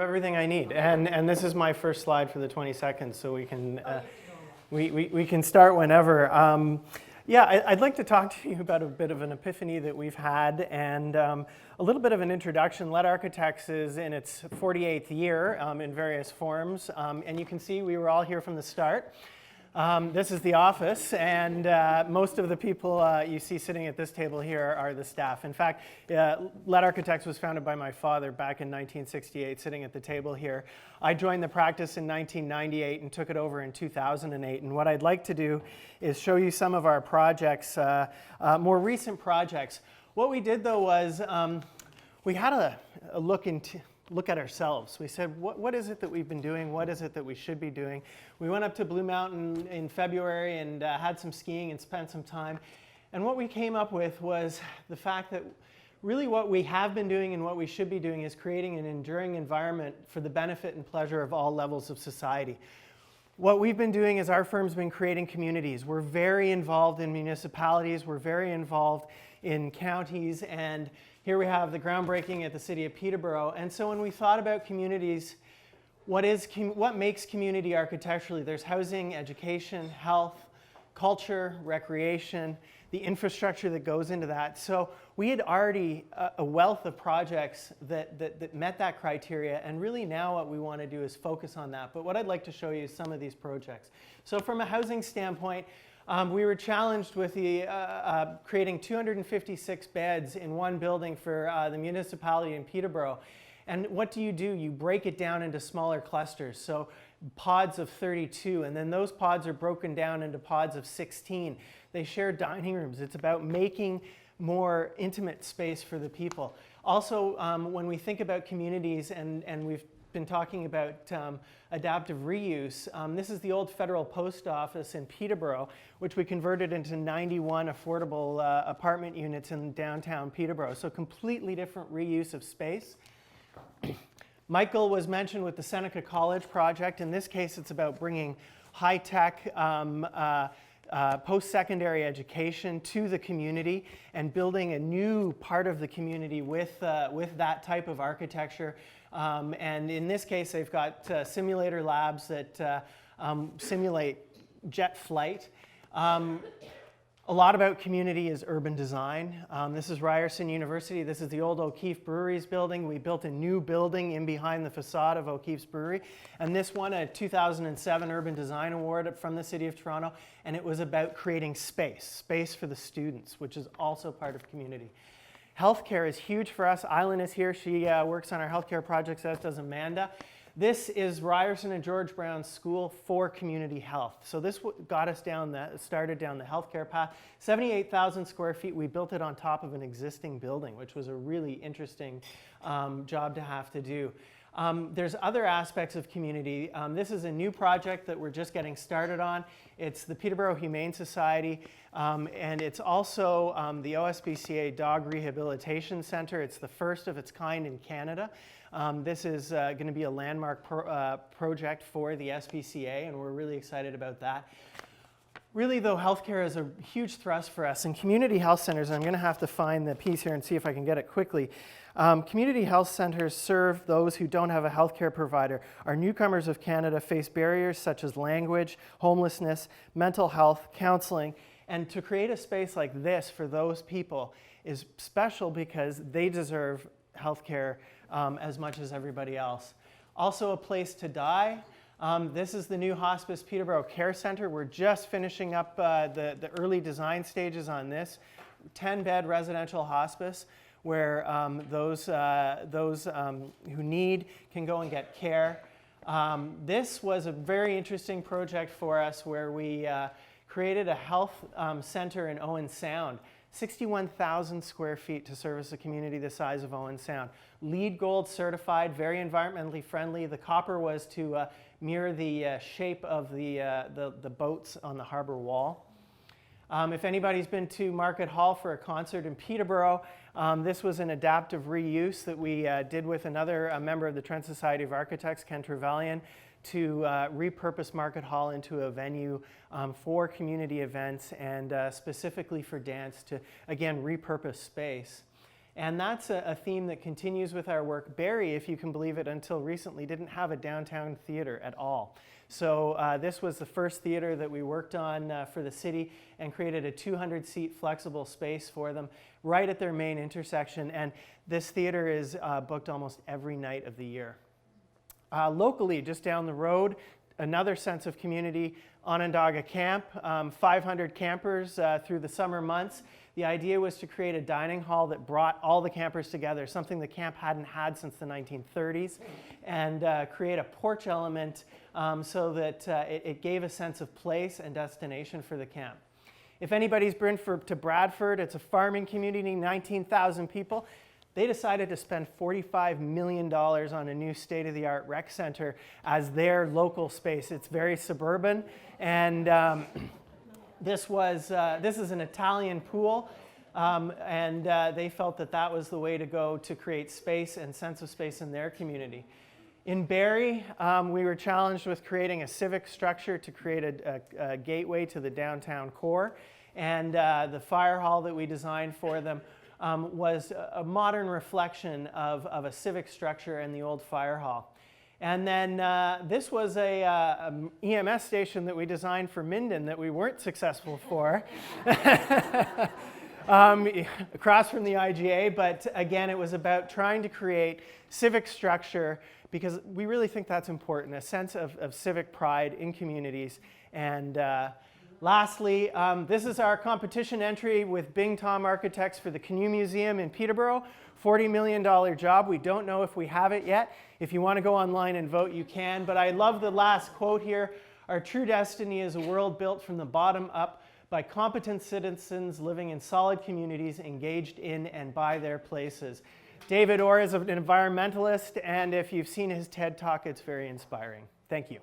everything I need, and this is my first slide for the 20 seconds, so we can we can start whenever. Yeah, I'd like to talk to you about a bit of an epiphany that we've had, and a little bit of an introduction. Lett Architects is in its 48th year in various forms, and you can see we were all here from the start. This is the office, and most of the people you see sitting at this table here are the staff. In fact, Lett Architects was founded by my father back in 1968, sitting at the table here. I joined the practice in 1998 and took it over in 2008. And what I'd like to do is show you some of our projects, more recent projects. What we did, though, was we had a look at ourselves. We said, what is it that we've been doing? What is it that we should be doing? We went up to Blue Mountain in February and had some skiing and spent some time. And what we came up with was the fact that really what we have been doing and what we should be doing is creating an enduring environment for the benefit and pleasure of all levels of society. What we've been doing is our firm's been creating communities. We're very involved in municipalities. We're very involved in counties, and here we have the groundbreaking at the city of Peterborough. And so when we thought about communities, what makes community architecturally? There's housing, education, health, culture, recreation, the infrastructure that goes into that. So we had already a wealth of projects that met that criteria, and really now what we want to do is focus on that. But what I'd like to show you is some of these projects. So from a housing standpoint, we were challenged with creating 256 beds in one building for the municipality in Peterborough. And what do? You break it down into smaller clusters, so pods of 32, and then those pods are broken down into pods of 16. They share dining rooms. It's about making more intimate space for the people. Also, when we think about communities, and we've been talking about adaptive reuse. This is the old federal post office in Peterborough, which we converted into 91 affordable apartment units in downtown Peterborough. So completely different reuse of space. Michael was mentioned with the Seneca College project. In this case, it's about bringing high-tech post-secondary education to the community and building a new part of the community with that type of architecture. And in this case, they've got simulator labs that simulate jet flight. A lot about community is urban design. This is Ryerson University. This is the old O'Keefe Brewery's building. We built a new building in behind the facade of O'Keefe's Brewery. And this won a 2007 Urban Design Award from the City of Toronto. And it was about creating space for the students, which is also part of community. Healthcare is huge for us. Island is here. She works on our healthcare projects, as does Amanda. This is Ryerson and George Brown's School for Community Health. So this got us started down the healthcare path. 78,000 square feet. We built it on top of an existing building, which was a really interesting job to have to do. There's other aspects of community. This is a new project that we're just getting started on. It's the Peterborough Humane Society, and it's also the OSBCA Dog Rehabilitation Center. It's the first of its kind in Canada. This is going to be a landmark project for the SPCA, and we're really excited about that. Really, though, healthcare is a huge thrust for us. And community health centers, I'm going to have to find the piece here and see if I can get it quickly. Community health centers serve those who don't have a healthcare provider. Our newcomers of Canada face barriers such as language, homelessness, mental health, counseling. And to create a space like this for those people is special because they deserve healthcare as much as everybody else. Also a place to die. This is the new Hospice Peterborough Care Center. We're just finishing up the early design stages on this. 10-bed residential hospice where those who need can go and get care. This was a very interesting project for us where we created a health center in Owen Sound. 61,000 square feet to service a community the size of Owen Sound. LEED Gold certified, very environmentally friendly. The copper was to mirror the shape of the boats on the harbor wall. If anybody's been to Market Hall for a concert in Peterborough, this was an adaptive reuse that we did with another member of the Trent Society of Architects, Ken Trevelyan, to repurpose Market Hall into a venue for community events and specifically for dance to, again, repurpose space. And that's a theme that continues with our work. Barrie, if you can believe it, until recently didn't have a downtown theater at all. So this was the first theater that we worked on for the city and created a 200-seat flexible space for them right at their main intersection. And this theater is booked almost every night of the year. Locally, just down the road, another sense of community, Onondaga Camp, 500 campers through the summer months. The idea was to create a dining hall that brought all the campers together, something the camp hadn't had since the 1930s, and create a porch element so that it gave a sense of place and destination for the camp. If anybody's been to Bradford, it's a farming community, 19,000 people. They decided to spend $45 million on a new state-of-the-art rec center as their local space. It's very suburban, and this is an Italian pool, and they felt that that was the way to go to create space and sense of space in their community. In Barrie, we were challenged with creating a civic structure to create a gateway to the downtown core, and the fire hall that we designed for them was a modern reflection of a civic structure in the old fire hall. And then this was a EMS station that we designed for Minden that we weren't successful for, across from the IGA. But again, it was about trying to create civic structure because we really think that's important, a sense of civic pride in communities. And lastly, this is our competition entry with Bing Tom Architects for the Canoe Museum in Peterborough. $40 million job. We don't know if we have it yet. If you want to go online and vote, you can. But I love the last quote here. Our true destiny is a world built from the bottom up by competent citizens living in solid communities engaged in and by their places. David Orr is an environmentalist, and if you've seen his TED Talk, it's very inspiring. Thank you.